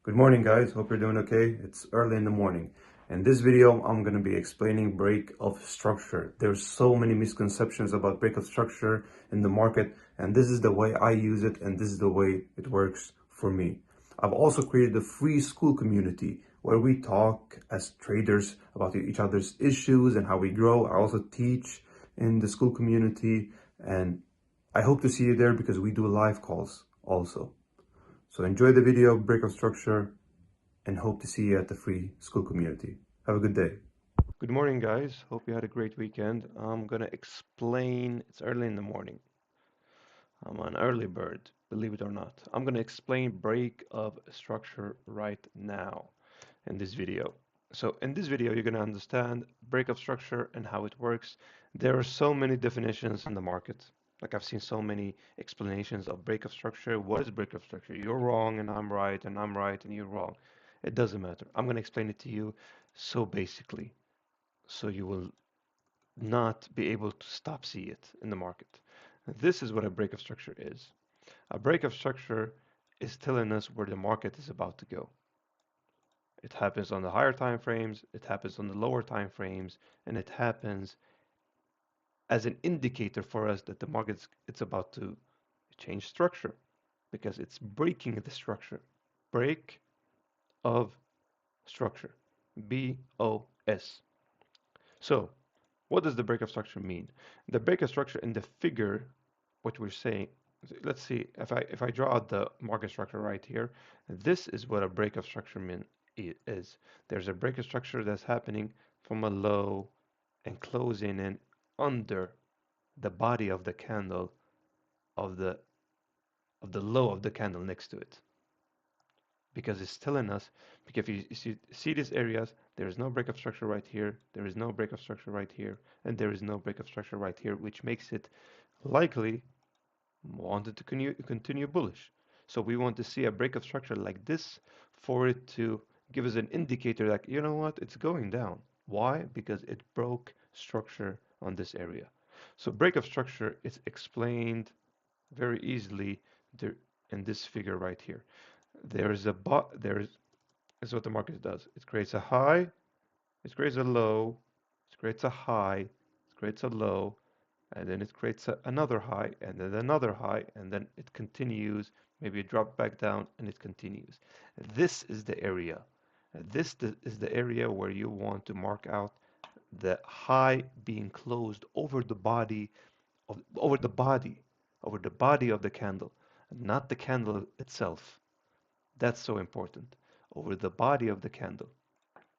Good morning, guys. Hope you're doing okay. It's early in the morning. In this video, I'm going to be explaining break of structure. There's so many misconceptions about break of structure in the market, and this is the way I use it, and this is the way it works for me. I've also created a free school community where we talk as traders about each other's issues and how we grow. I also teach in the school community, and I hope to see you there because we do live calls also. So enjoy the video, break of structure, and hope to see you at the free school community. Have a good day. Good morning, guys. Hope you had a great weekend. I'm gonna explain, it's early in the morning. I'm an early bird, believe it or not. I'm gonna explain break of structure right now in this video. So in this video, you're gonna understand break of structure and how it works. There are so many definitions in the market. Like I've seen so many explanations of break of structure. What is break of structure? You're wrong and I'm right and I'm right and you're wrong. It doesn't matter. I'm gonna explain it to you so basically so you will not be able to stop see it in the market. This is what a break of structure is. A break of structure is telling us where the market is about to go. It happens on the higher time frames, it happens on the lower time frames, and it happens as an indicator for us that the market it's about to change structure because it's breaking the structure. Break of structure. BOS. So, what does the break of structure mean? The break of structure in the figure, what we're saying, let's see, if I draw out the market structure right here, this is what a break of structure is. There's a break of structure that's happening from a low and closing in under the body of the candle of the low of the candle next to it. Because it's telling us, because if you see these areas, there is no break of structure right here, there is no break of structure right here, and there is no break of structure right here, which makes it likely wanted to continue bullish. So we want to see a break of structure like this for it to give us an indicator like, you know what, it's going down. Why? Because it broke structure on this area. So break of structure is explained very easily there in this figure right here. There is what the market does. It creates a high, it creates a low, it creates a high, it creates a low, and then it creates another high, and then another high, and then it continues. Maybe it drops back down, and it continues. This is the area. This is the area where you want to mark out the high being closed over the body over the body of the candle, not the candle itself. That's so important. Over the body of the candle.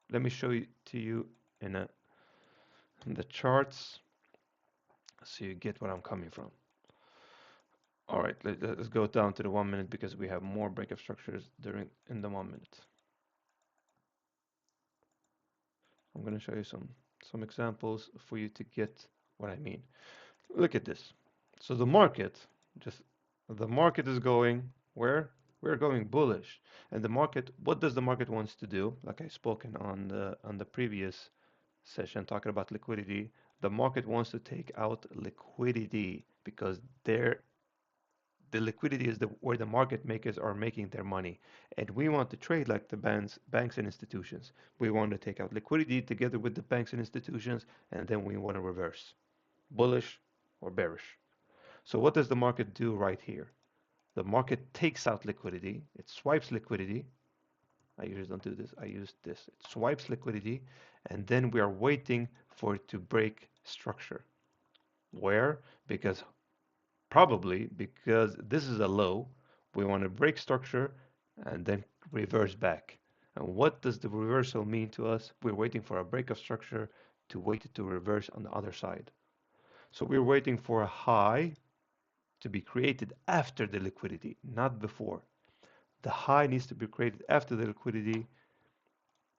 Let me show it to you in in the charts so you get where I'm coming from. All right, let's go down to the 1 minute because we have more breakup structures during in the 1 minute. I'm going to show you some examples for you to get what I mean. Look at this. So just the market is going where? We're going bullish. And the market, what does the market wants to do? Like I spoken on the previous session talking about liquidity, the market wants to take out liquidity because the liquidity is where the market makers are making their money. And we want to trade like the banks and institutions. We want to take out liquidity together with the banks and institutions, and then we want to reverse bullish or bearish. So what does the market do right here? The market takes out liquidity, it swipes liquidity. I usually don't do this, I use this. It swipes liquidity, and then we are waiting for it to break structure. Where? Because probably because this is a low, we want to break structure and then reverse back. And what does the reversal mean to us? We're waiting for a break of structure to wait it to reverse on the other side. So we're waiting for a high to be created after the liquidity, not before. The high needs to be created after the liquidity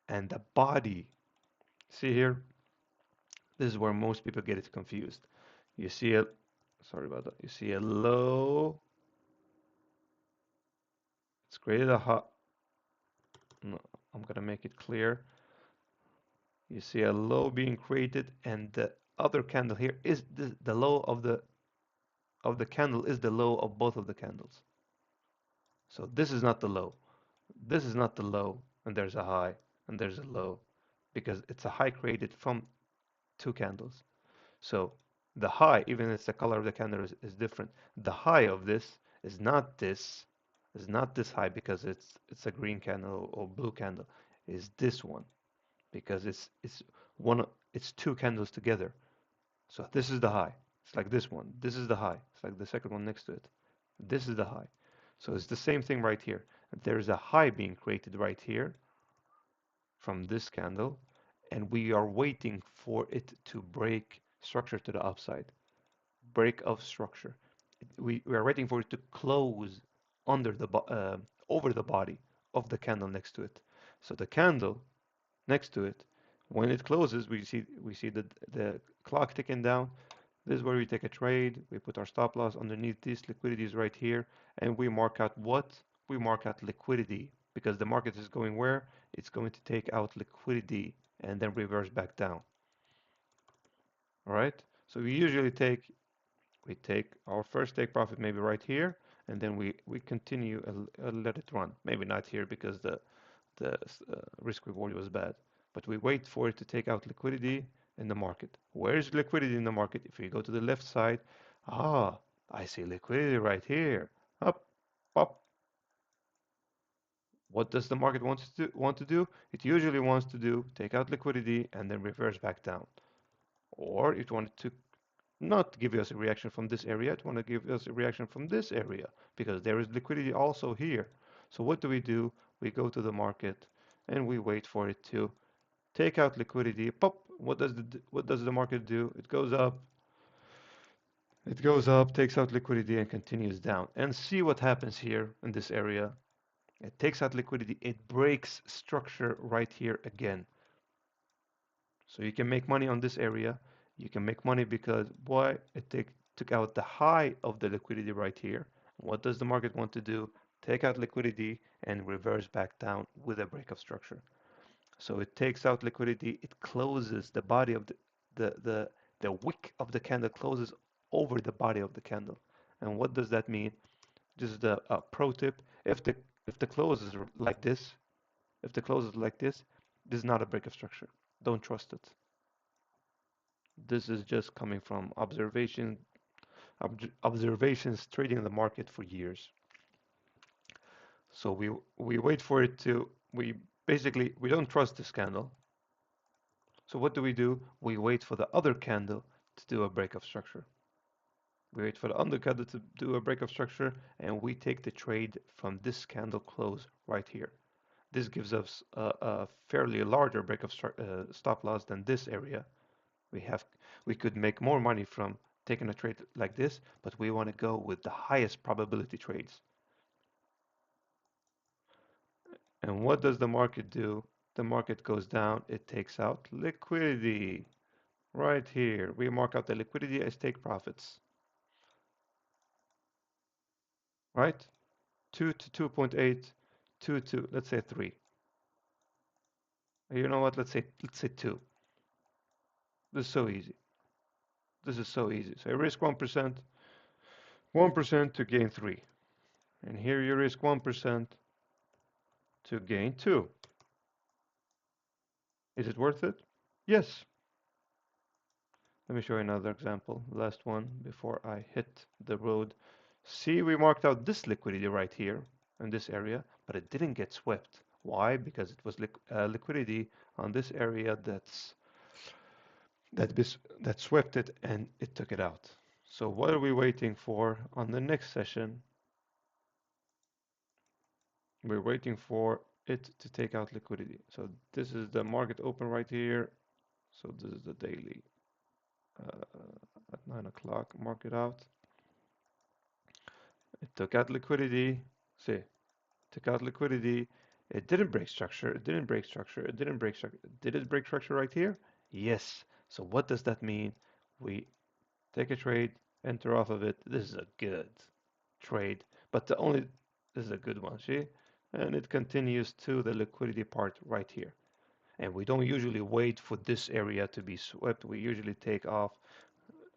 and the body. See here, this is where most people get it confused. You see a, sorry about that. You see a low, it's created a high. No, I'm gonna make it clear. You see a low being created, and the other candle here is the low of the candle is the low of both of the candles. So this is not the low. This is not the low, and there's a high, and there's a low, because it's a high created from two candles. So the high, even if the color of the candle is different, the high of this is not this, is not this high because it's a green candle or blue candle, is this one because it's one it's two candles together. So this is the high. It's like this one. This is the high. It's like the second one next to it. This is the high. So it's the same thing right here. There's a high being created right here from this candle, and we are waiting for it to break structure to the upside. Break of structure. We are waiting for it to close under the over the body of the candle next to it. So the candle next to it, when it closes, we see the clock ticking down. This is where we take a trade. We put our stop loss underneath this. Liquidity is right here, and we mark out what? We mark out liquidity because the market is going where? It's going to take out liquidity and then reverse back down. All right. So we take our first take profit maybe right here, and then we continue and let it run. Maybe not here because the risk reward was bad, but we wait for it to take out liquidity in the market. Where is liquidity in the market? If we go to the left side, ah, I see liquidity right here. Up, up. What does the market want to do? It usually wants to do take out liquidity and then reverse back down. Or it wanted to not give us a reaction from this area, it want to give us a reaction from this area because there is liquidity also here. So what do? We go to the market and we wait for it to take out liquidity. Pop. What does the market do? It goes up, takes out liquidity and continues down. And see what happens here in this area. It takes out liquidity, it breaks structure right here again. So you can make money on this area. You can make money because why? Took out the high of the liquidity right here. What does the market want to do? Take out liquidity and reverse back down with a break of structure. So it takes out liquidity. It closes the body of the the the wick of the candle closes over the body of the candle. And what does that mean? Just a pro tip: if the close is like this, if the close is like this is not a break of structure. Don't trust it. This is just coming from observations trading the market for years. So we wait for it to we basically we don't trust this candle. So what do? We wait for the other candle to do a break of structure. We wait for the other candle to do a break of structure, and we take the trade from this candle close right here. This gives us a fairly larger break of stop loss than this area. We have we could make more money from taking a trade like this, but we want to go with the highest probability trades. And what does the market do? The market goes down, it takes out liquidity. Right here, we mark out the liquidity as take profits. Right? 2 to 2.8, 2 to let's say 3. You know what? Let's say 2. This is so easy. This is so easy. So I risk 1% to gain 3. And here you risk 1% to gain 2. Is it worth it? Yes. Let me show you another example. Last one before I hit the road. See, we marked out this liquidity right here in this area, but it didn't get swept. Why? Because it was liquidity on this area that swept it and it took it out. So what are we waiting for on the next session? We're waiting for it to take out liquidity. So this is the market open right here. So this is the daily at 9 o'clock. Mark it out. It took out liquidity. See, took out liquidity. It didn't break structure. It didn't break structure. It didn't break structure. Did it break structure right here? Yes. So what does that mean? We take a trade, enter off of it. This is a good trade, but this is a good one, see? And it continues to the liquidity part right here. And we don't usually wait for this area to be swept. We usually take off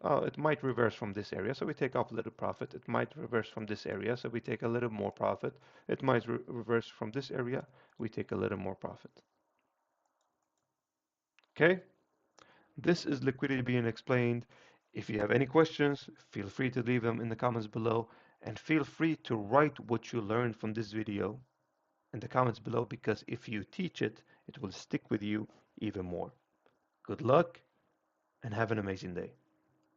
It might reverse from this area, so we take off a little profit. It might reverse from this area, so we take a little more profit. It might reverse from this area, we take a little more profit. Okay, this is liquidity being explained. If you have any questions, feel free to leave them in the comments below, and feel free to write what you learned from this video in the comments below, because if you teach it, it will stick with you even more. Good luck and have an amazing day.